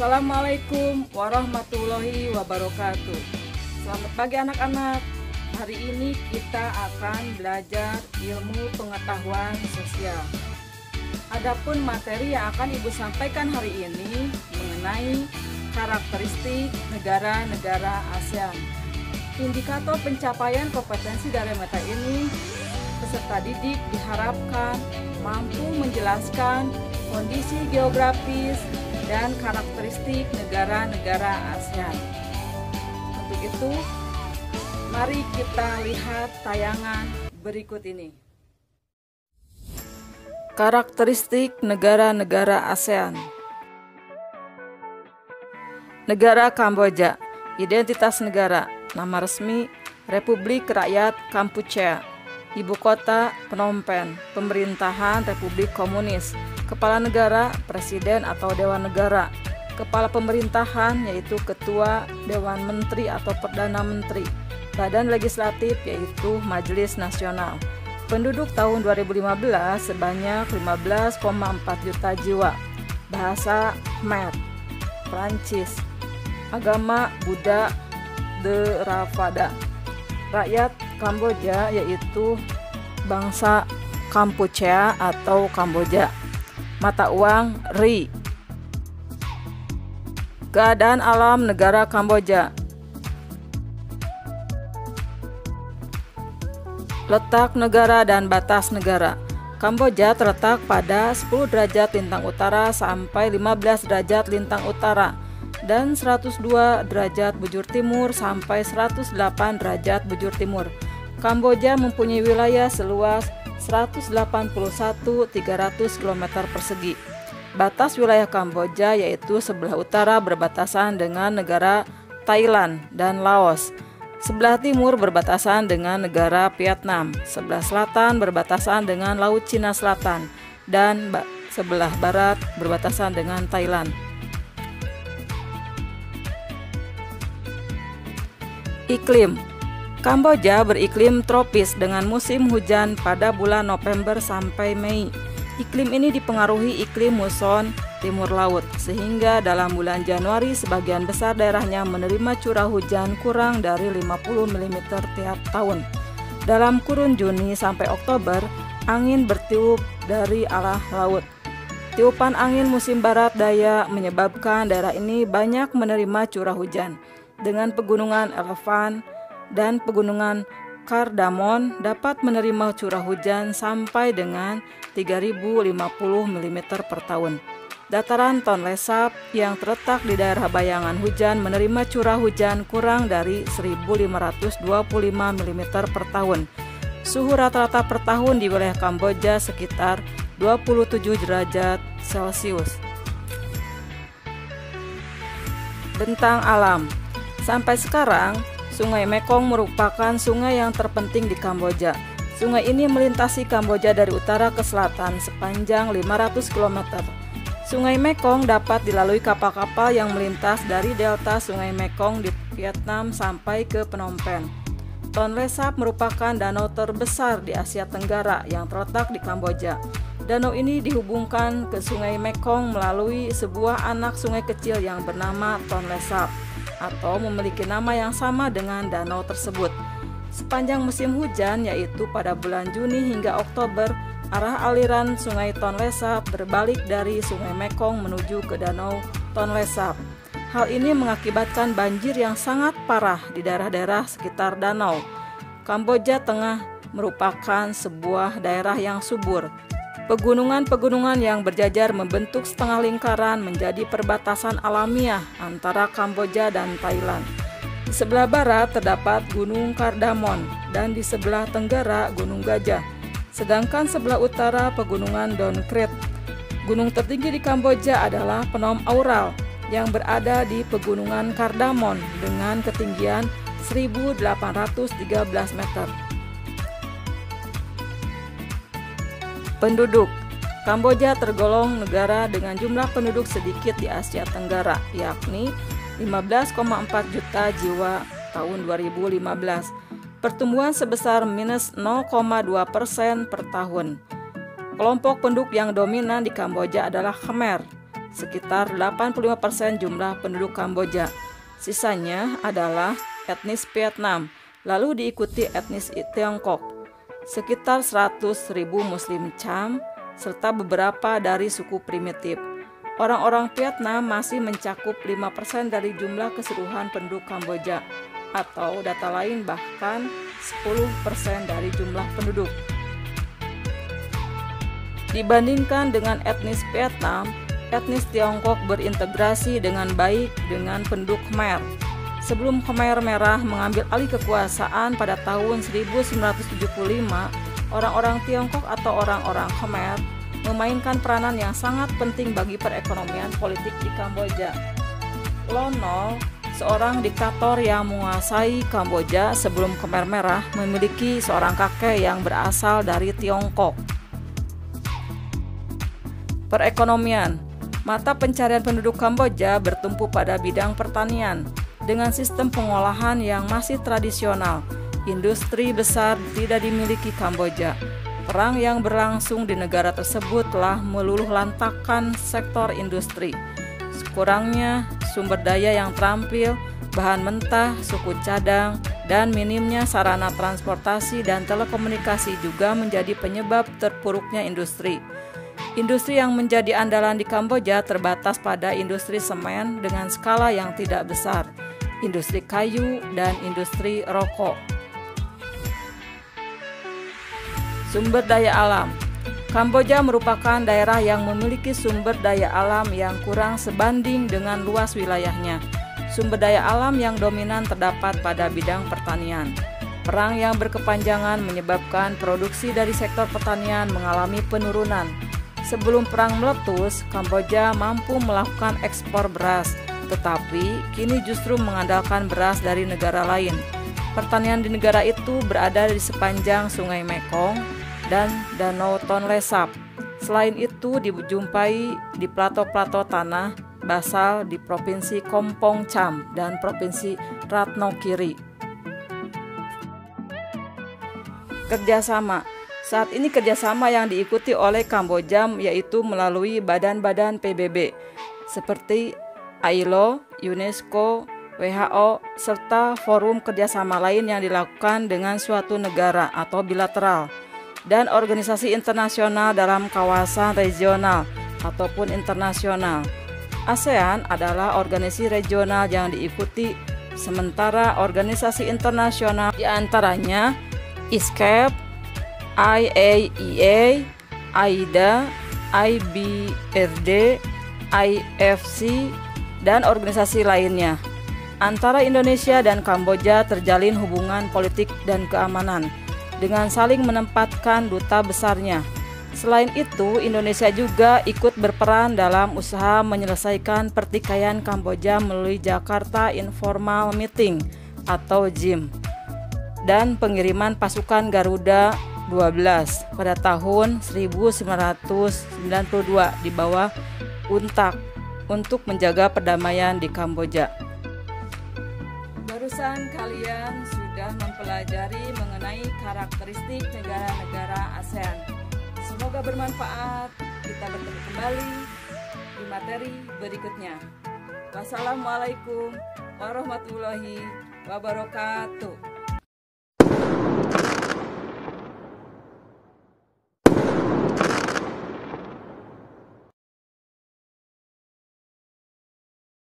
Assalamualaikum warahmatullahi wabarakatuh. Selamat pagi anak-anak. Hari ini kita akan belajar ilmu pengetahuan sosial. Adapun materi yang akan Ibu sampaikan hari ini mengenai karakteristik negara-negara ASEAN. Indikator pencapaian kompetensi dari mata ini, peserta didik diharapkan mampu menjelaskan kondisi geografis dan karakteristik negara-negara ASEAN. Untuk itu, mari kita lihat tayangan berikut ini. Karakteristik negara-negara ASEAN. Negara Kamboja. Identitas negara. Nama resmi Republik Rakyat Kampuchea. Ibu kota Phnom Penh. Pemerintahan Republik Komunis. Kepala negara, presiden atau dewan negara. Kepala pemerintahan yaitu ketua dewan menteri atau perdana menteri. Badan legislatif yaitu Majelis Nasional. Penduduk tahun 2015 sebanyak 15,4 juta jiwa. Bahasa Khmer, Prancis. Agama Buddha Theravada. Rakyat Kamboja yaitu bangsa Kampuchea atau Kamboja. Mata uang Ri. Keadaan alam negara Kamboja. Letak negara dan batas negara. Kamboja terletak pada 10 derajat lintang utara sampai 15 derajat lintang utara dan 102 derajat bujur timur sampai 108 derajat bujur timur. Kamboja mempunyai wilayah seluas 181.300 km persegi. Batas wilayah Kamboja yaitu sebelah utara berbatasan dengan negara Thailand dan Laos. Sebelah timur berbatasan dengan negara Vietnam. Sebelah selatan berbatasan dengan Laut Cina Selatan dan sebelah barat berbatasan dengan Thailand. Iklim. Kamboja beriklim tropis dengan musim hujan pada bulan November sampai Mei. Iklim ini dipengaruhi iklim muson timur laut, sehingga dalam bulan Januari sebagian besar daerahnya menerima curah hujan kurang dari 50 mm tiap tahun. Dalam kurun Juni sampai Oktober, angin bertiup dari arah laut. Tiupan angin musim barat daya menyebabkan daerah ini banyak menerima curah hujan. Dengan pegunungan Elephant dan pegunungan Kardamon dapat menerima curah hujan sampai dengan 3050 mm per tahun. Dataran Tonle Sap yang terletak di daerah bayangan hujan menerima curah hujan kurang dari 1525 mm per tahun. Suhu rata-rata per tahun di wilayah Kamboja sekitar 27 derajat Celcius. Bentang alam. Sampai sekarang, Sungai Mekong merupakan sungai yang terpenting di Kamboja. Sungai ini melintasi Kamboja dari utara ke selatan sepanjang 500 km. Sungai Mekong dapat dilalui kapal-kapal yang melintas dari delta Sungai Mekong di Vietnam sampai ke Phnom Penh. Tonle Sap merupakan danau terbesar di Asia Tenggara yang terletak di Kamboja. Danau ini dihubungkan ke Sungai Mekong melalui sebuah anak sungai kecil yang bernama Tonle Sap, atau memiliki nama yang sama dengan danau tersebut. Sepanjang musim hujan, yaitu pada bulan Juni hingga Oktober, arah aliran sungai Tonle Sap berbalik dari Sungai Mekong menuju ke danau Tonle Sap. Hal ini mengakibatkan banjir yang sangat parah di daerah-daerah sekitar danau. Kamboja Tengah merupakan sebuah daerah yang subur. Pegunungan-pegunungan yang berjajar membentuk setengah lingkaran menjadi perbatasan alamiah antara Kamboja dan Thailand. Di sebelah barat terdapat Gunung Kardamon dan di sebelah tenggara Gunung Gajah. Sedangkan sebelah utara pegunungan Don Kret. Gunung tertinggi di Kamboja adalah Phnom Aural yang berada di pegunungan Kardamon dengan ketinggian 1.813 meter. Penduduk. Kamboja tergolong negara dengan jumlah penduduk sedikit di Asia Tenggara, yakni 15,4 juta jiwa tahun 2015. Pertumbuhan sebesar minus 0,2% per tahun. Kelompok penduduk yang dominan di Kamboja adalah Khmer, sekitar 85% jumlah penduduk Kamboja. Sisanya adalah etnis Vietnam, lalu diikuti etnis Tiongkok, sekitar 100.000 Muslim Cham, serta beberapa dari suku primitif. Orang-orang Vietnam masih mencakup 5% dari jumlah keseluruhan penduduk Kamboja, atau data lain bahkan 10% dari jumlah penduduk. Dibandingkan dengan etnis Vietnam, etnis Tiongkok berintegrasi dengan baik dengan penduduk Khmer. Sebelum Khmer Merah mengambil alih kekuasaan pada tahun 1975, orang-orang Tiongkok atau orang-orang Khmer memainkan peranan yang sangat penting bagi perekonomian politik di Kamboja. Lon Nol, seorang diktator yang menguasai Kamboja sebelum Khmer Merah, memiliki seorang kakek yang berasal dari Tiongkok. Perekonomian. Mata pencarian penduduk Kamboja bertumpu pada bidang pertanian dengan sistem pengolahan yang masih tradisional. Industri besar tidak dimiliki Kamboja. Perang yang berlangsung di negara tersebut telah meluluh lantakkan sektor industri. Sekurangnya sumber daya yang terampil, bahan mentah, suku cadang, dan minimnya sarana transportasi dan telekomunikasi juga menjadi penyebab terpuruknya industri. Industri yang menjadi andalan di Kamboja terbatas pada industri semen dengan skala yang tidak besar, industri kayu, dan industri rokok. Sumber daya alam. Kamboja merupakan daerah yang memiliki sumber daya alam yang kurang sebanding dengan luas wilayahnya. Sumber daya alam yang dominan terdapat pada bidang pertanian. Perang yang berkepanjangan menyebabkan produksi dari sektor pertanian mengalami penurunan. Sebelum perang meletus, Kamboja mampu melakukan ekspor beras, tetapi kini justru mengandalkan beras dari negara lain. Pertanian di negara itu berada di sepanjang Sungai Mekong dan Danau Tonle Sap. Selain itu dijumpai di plato-plato tanah basal di Provinsi Kompong Cham dan Provinsi Ratnakiri. Kerjasama. Saat ini kerjasama yang diikuti oleh Kamboja yaitu melalui badan-badan PBB seperti ILO, UNESCO, WHO, serta forum kerjasama lain yang dilakukan dengan suatu negara atau bilateral, dan organisasi internasional dalam kawasan regional ataupun internasional. ASEAN adalah organisasi regional yang diikuti, sementara organisasi internasional diantaranya ISCAP, IAEA, AIDA, IBRD, IFC, dan organisasi lainnya. Antara Indonesia dan Kamboja terjalin hubungan politik dan keamanan dengan saling menempatkan duta besarnya. Selain itu, Indonesia juga ikut berperan dalam usaha menyelesaikan pertikaian Kamboja melalui Jakarta Informal Meeting atau JIM dan pengiriman pasukan Garuda 12 pada tahun 1992 di bawah UNTAC untuk menjaga perdamaian di Kamboja. Barusan kalian sudah mempelajari mengenai karakteristik negara-negara ASEAN. Semoga bermanfaat. Kita bertemu kembali di materi berikutnya. Wassalamualaikum warahmatullahi wabarakatuh.